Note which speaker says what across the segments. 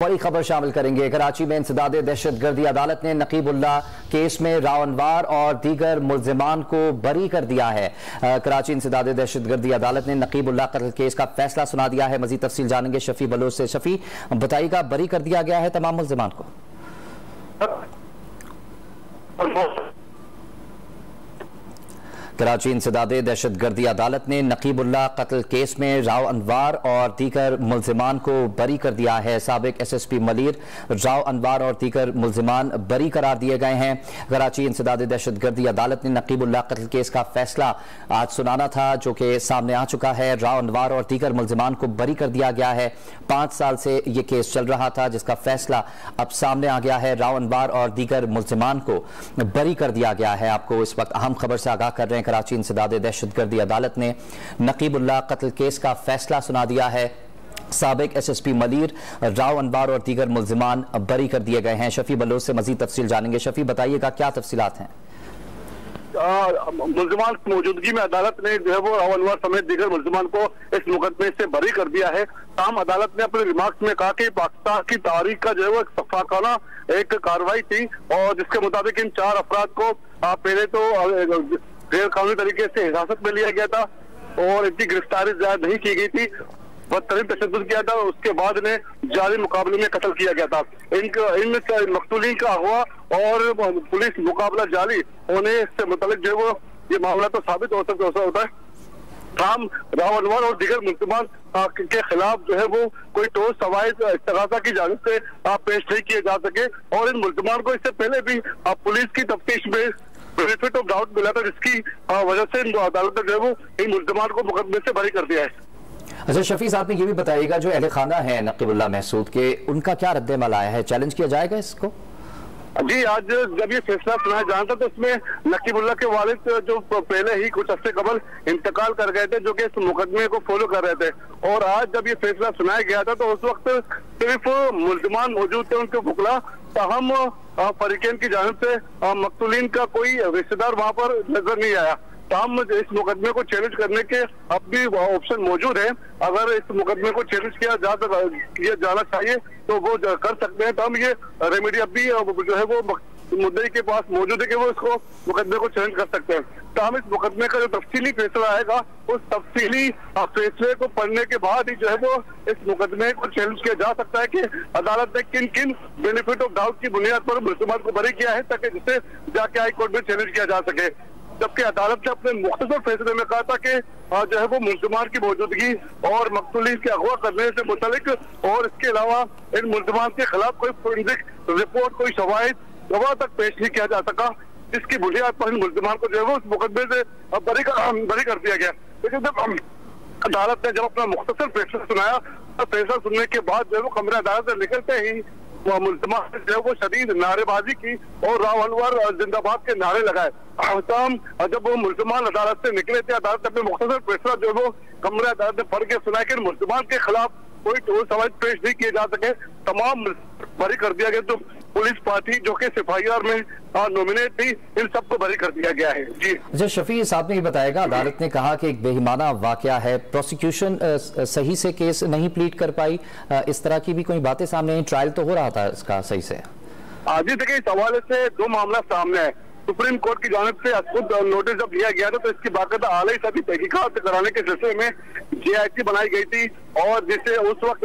Speaker 1: बड़ी खबर शामिल करेंगे। कराची में इंसदादे दहशतगर्दी अदालत ने नकीबुल्लाह केस में राव अनवार और दीगर मुल्जिमान को बरी कर दिया है। कराची इंसदादे दहशतगर्दी अदालत ने नकीबुल्लाह कत्ल केस का फैसला सुना दिया है। मजीद तफसील जानेंगे शफी बलोच से। शफी बताइएगा, बरी कर दिया गया है तमाम मुल्जिमान को? कराची इंसदादे दहशतगर्दी अदालत ने नकीबुल्लाह कत्ल केस में राव अनवार और दीगर मुल्जिमान को बरी कर दिया है। साबिक SSP मलिर, राव अनवार और दीगर मुल्जिमान बरी करार दिए गए हैं। कराची इंसदादे दहशतगर्दी अदालत ने नकीबुल्लाह कत्ल केस का फैसला आज सुनाना था, जो कि सामने आ चुका है। राव अनवार और दीगर मुल्जिमान को बरी कर दिया गया है। 5 साल से ये केस चल रहा था, जिसका फैसला अब सामने आ गया है। राव अनवार और दीगर मुल्जिमान को बरी कर दिया गया है। आपको इस वक्त अहम खबर से आगाह कर रहे हैं। कराची इंसदादे दहशतगर्दी अदालत ने नकीबुल्लाह कत्ल केस का फैसला सुना दिया है। साबिक SSP मलिर, राव अनवार और दीगर मुल्जिमान बरी कर दिए गए हैं। शफी बलोच से मजीद तफसील जानेंगे। शफी बताइएगा, क्या तफसीलात हैं?
Speaker 2: मुल्जिमान की मौजूदगी में अदालत ने जो है वो राव अनवार समेत दीगर मुल्जिमान को इस मुकदमे से बरी कर दिया है। ताहम अदालत ने अपने रिमार्क्स में कहा कि पाकिस्तान की तारीख का जो है वो एक सफाकाना एक कार्रवाई थी, और जिसके मुताबिक इन 4 अफराद को पहले तो गैर कानूनी तरीके से हिरासत में लिया गया था और इनकी गिरफ्तारी जाहिर नहीं की गई थी, बदतरीन तशद्दुद किया था। उसके बाद इन्हें जारी मुकाबले में कत्ल किया गया था। इन मकतूलीन का अगवा और पुलिस मुकाबला जारी होने से मुतालिक जो है वो ये मामला तो साबित हो होता है। राव अनवार और दीगर मुल्जिमान के खिलाफ जो है वो कोई ठोस सवाइद इस्तगासा की जानिब से पेश नहीं किए जा सके, और इन मुल्जिमान को इससे पहले भी पुलिस की तफ्तीश में बेनिफिट ऑफ डाउट मिला था, जिसकी वजह से अदालत ने जो है वो इन मुल्जिमान को मुकदमे से बरी कर दिया है।
Speaker 1: अच्छा शफी साहब, ने ये भी बताइएगा, जो अहले खाना है नकीबुल्लाह महसूद के, उनका क्या रद्द-ए-अमल आया है? चैलेंज किया जाएगा इसको?
Speaker 2: जी, आज जब ये फैसला सुनाया जाना था तो उसमें नकीबुल्लाह के वालिद जो पहले ही कुछ हफ्ते कबल इंतकाल कर गए थे, जो कि इस मुकदमे को फॉलो कर रहे थे, और आज जब ये फैसला सुनाया गया था तो उस वक्त सिर्फ मुल्जिमान मौजूद थे, उनके वकला। ताहम फरीकैन की जानिब से मकतूलीन का कोई रिश्तेदार वहां पर नजर नहीं आया। ताहम इस मुकदमे को चैलेंज करने के अब भी ऑप्शन मौजूद है। अगर इस मुकदमे को चैलेंज किया जाना चाहिए तो वो कर सकते हैं। ताहम ये रेमेडी अब भी जो है वो मुद्दे के पास मौजूद है कि वो इसको मुकदमे को चैलेंज कर सकते हैं। ताहम इस मुकदमे का जो तफसीली फैसला आएगा, उस तफसीली फैसले को पढ़ने के बाद ही जो है वो इस मुकदमे को चैलेंज किया जा सकता है कि अदालत ने किन किन बेनिफिट ऑफ डाउट की बुनियाद पर मुल्जिमान को बरी किया है, ताकि जिसे जाके हाई कोर्ट में चैलेंज किया जा सके। जबकि अदालत ने अपने मुख्तसर फैसले में कहा था कि जो है वो मुल्जिमान की मौजूदगी और मकतूलीन के अगवा करने से मुतल्लिक और इसके अलावा इन मुल्जिमान के खिलाफ कोई फोरेंसिक रिपोर्ट, कोई शवाहिद गवाह तक पेश नहीं किया जा सका, जिसकी बुनियाद पर इन मुल्जिमान को जो है वो उस मुकदमे से बरी कर दिया गया। लेकिन जब अदालत ने जब अपना मुख्तसर फैसला सुनाया तो फैसला सुनने के बाद जो है वो कमरे अदालत से निकलते ही मुल्जिमान ने जो है वो शदीद नारेबाजी की और राव अनवार जिंदाबाद के नारे लगाए। जब वो मुल्जिमान अदालत से निकले थे, अदालत ने अपने मुख्तसर फैसला जो है वो कमरे अदालत ने पढ़ के सुनाया कि मुल्जिमान के खिलाफ कोई ठोस सवाल पेश नहीं किए जा सके, तमाम बरी कर दिया गया। जो पुलिस पार्टी जो कि SFIR में नॉमिनेट थी, इन सबको बरी कर दिया गया है। जी
Speaker 1: अच्छा शफी साहब, ने ये बताएगा, अदालत ने कहा कि एक बेईमाना वाकया है, प्रोसिक्यूशन सही से केस नहीं प्लीड कर पाई, इस तरह की भी कोई बातें सामने आई? ट्रायल तो हो रहा था इसका सही से?
Speaker 2: जी देखिए, इस हवाले से 2 मामला सामने है। सुप्रीम कोर्ट की जानिब से खुद नोटिस जब लिया गया था तो इसकी बाकायदा आला सभी तहकीकात कराने के सिलसिले में JIT बनाई गई थी, और जिसे उस वक्त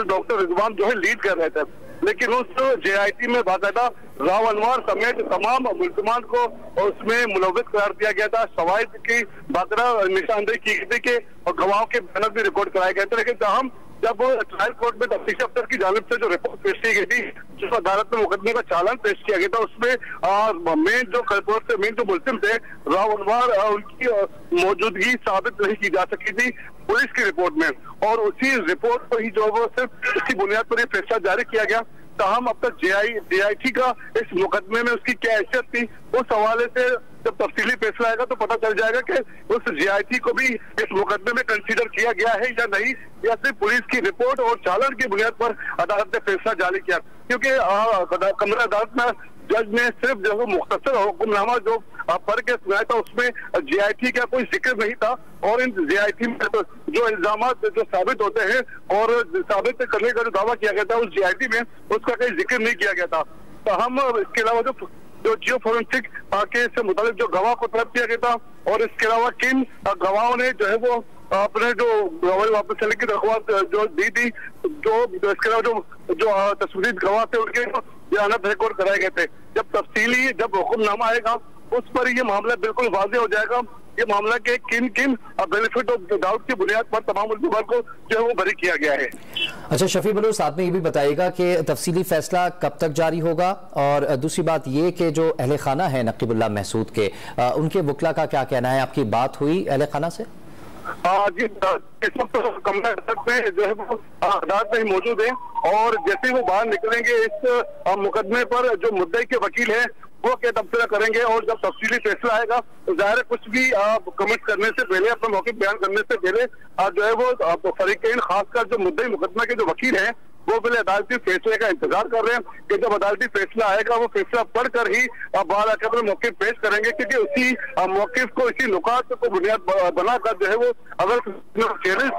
Speaker 2: डॉक्टर रिजवान जो है लीड कर रहे थे। लेकिन उस JIT में बाकायदा राव अनवार समेत तमाम मुल्जिमान को उसमें मुलव्विस करार दिया गया था। शवाहिद की बाकायदा निशानदेही की गई थी कि गवाहों के बयान भी रिकॉर्ड कराए गए थे। लेकिन ताहम जब ट्रायल कोर्ट में तफ्तीश अफसर की जानिब से जो रिपोर्ट पेश की गई थी, जिस अदालत में मुकदमे का चालान पेश किया गया था, उसमें मेन जो रिपोर्ट से मेन जो मुल्जिम थे राव अनवार, उनकी मौजूदगी साबित नहीं की जा सकी थी पुलिस की रिपोर्ट में, और उसी रिपोर्ट पर ही जो वो सिर्फ इसकी बुनियाद पर यह फैसला जारी किया गया। ताहम अब तक JIT का इस मुकदमे में उसकी क्या हैसियत थी, उस हवाले से जब तफसीली फैसला आएगा तो पता चल जाएगा कि उस JIT को भी इस मुकदमे में कंसीडर किया गया है या नहीं, या सिर्फ पुलिस की रिपोर्ट और चालान की बुनियाद पर अदालत ने फैसला जारी किया। क्योंकि कमरा अदालत में जज ने सिर्फ जो मुख्तसर हुक्मनामा जो पढ़ के सुनाया था, उसमें JIT का कोई जिक्र नहीं था, और इन जीआईटी में तो जो इल्जाम जो साबित होते हैं और साबित करने का जो दावा किया गया था उस जीआईटी में उसका कहीं जिक्र नहीं किया गया था। तो हम इसके अलावा जो जियो फोरेंसिक के से मुताबिक जो गवाह को तलब किया गया था और इसके अलावा किन गवाहों ने जो है वो अपने जो गवाही वापस चलने की दरख्वास्त जो दी थी, जो इसके अलावा जो तस्वीर गवाह थे उनके बयान रिकॉर्ड कराए गए थे। जब तफसीली जब हुक्मनामा आएगा उस पर ये मामला बिल्कुल वाज़ेह हो जाएगा। ये मामला के किन किन बेनिफिट ऑफ डाउट की बुनियाद पर तमाम मुल्ज़िमान को जो है वो बरी किया गया है।
Speaker 1: अच्छा शफी बलूच, साथ में ये भी बताइएगा कि तफसीली फैसला कब तक जारी होगा, और दूसरी बात ये कि जो अहले खाना है नकीबुल्लाह महसूद के, उनके वकला का क्या कहना है? आपकी बात हुई अहले खाना से?
Speaker 2: जी, इस वक्त कमरा में जो है वो अदालत में मौजूद है और जैसे ही वो बाहर निकलेंगे इस मुकदमे पर जो मुद्दई के वकील है वो क्या तबसरा करेंगे और जब तफसीली फैसला आएगा तो जाहिर है कुछ भी कमेंट करने से पहले, अपना मौक़िफ़ बयान करने से पहले जो है वो फरीक़ैन खासकर जो मुद्दई मुकदमा के जो वकील हैं वो पहले अदालती फैसले का इंतजार कर रहे हैं कि जब अदालती फैसला आएगा वो फैसला पढ़कर ही बाहर आकर अपने मौक़िफ़ पेश करेंगे, क्योंकि उसी मौक़िफ़ को, इसी नुकात को बुनियाद बनाकर जो है वो अगर चैलेंज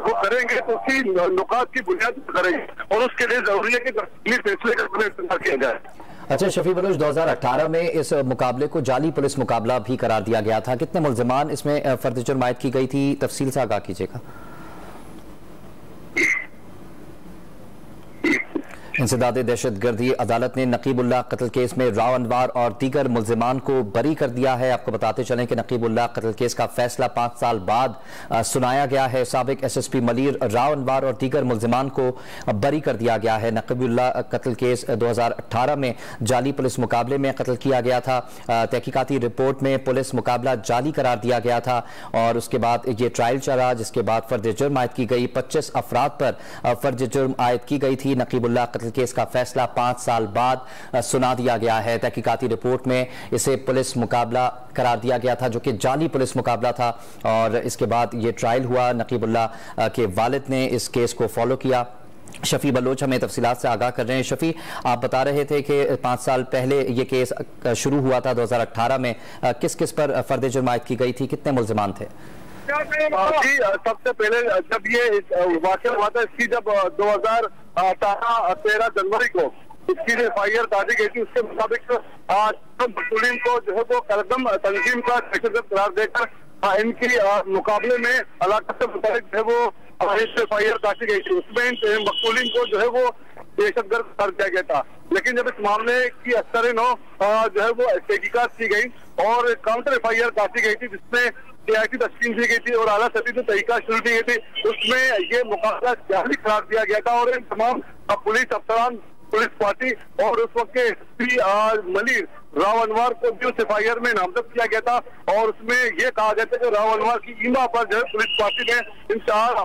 Speaker 2: वो करेंगे तो उसी नुकात की बुनियाद करेंगे और उसके लिए जरूरी है कि तफसीली फैसले का इंतजार किया जाए।
Speaker 1: अच्छा शफी बलूच, 2018 में इस मुकाबले को जाली पुलिस मुकाबला भी करार दिया गया था। कितने मुल्ज़िमान इसमें फर्द जुर्म आयद की गई थी? तफसील से आगाह कीजिएगा। इंसदाद दहशतगर्दी अदालत ने नकीबुल्लाह कत्ल केस में राव अनवार और दीगर मुल्जिमान को बरी कर दिया है। आपको बताते चलें कि नकीबुल्लाह कत्ल केस का फैसला 5 साल बाद सुनाया गया है। साबिक SSP मलीर, राव अनवार और दीगर मुल्जिमान को बरी कर दिया गया है। नकीबुल्लाह कत्ल केस 2018 में जाली पुलिस मुकाबले में कत्ल किया गया था। तहकीकाती रिपोर्ट में पुलिस मुकाबला जाली करार दिया गया था और उसके बाद ये ट्रायल चला, जिसके बाद फर्द जुर्म आयद की गई। 25 अफराद पर फर्द जुर्म आयद की गई थी। नकीबुल्लाह कत्ल केस का फैसला 5 साल बाद सुना दिया गया है। तहकीकाती रिपोर्ट में इसे पुलिस मुकाबला करार दिया गया था जो कि जाली पुलिस मुकाबला था और इसके बाद ये ट्रायल हुआ। नकीबुल्लाह के वालिद ने इस केस को फॉलो किया। शफी बलोच हमें तफसीलात से आगाह कर रहे हैं। शफी, आप बता रहे थे कि 5 साल पहले ये केस शुरू हुआ था 2018 में। किस किस पर फर्द जुर्म आयद की गई थी? कितने मुल्जिमान थे?
Speaker 2: जी, सबसे पहले जब ये वाक़या हुआ था, इसकी जब 2013 जनवरी को इसकी FIR दादी गई थी, उसके मुताबिक मसूलिन को जो है वो करदम तंजीम का दहशतगर्द करार देकर इनकी मुकाबले में इलाके से मुताबिक जो है वो FIR दाखिल गई थी। उसमें इन मसूलिन को जो है वो दहशतगर्द करार दिया गया था। लेकिन जब इस मामले की अक्सर जो है वो तहकीकात की गई और काउंटर FIR दाखिल गई थी जिसमें CIT तश्कील दी गई थी और आला सतही से तहकीकात शुरू की गई थी। उसमें ये मुकाबला जाली करार दिया गया था और इन तमाम पुलिस अफसरान, पुलिस पार्टी और उस वक्त के SSP मलीर राव अनवार को भी उस FIR में नामजद किया गया था और उसमें ये कहा गया था कि राव अनवार की ईमा पर जो है पुलिस पार्टी ने इन 4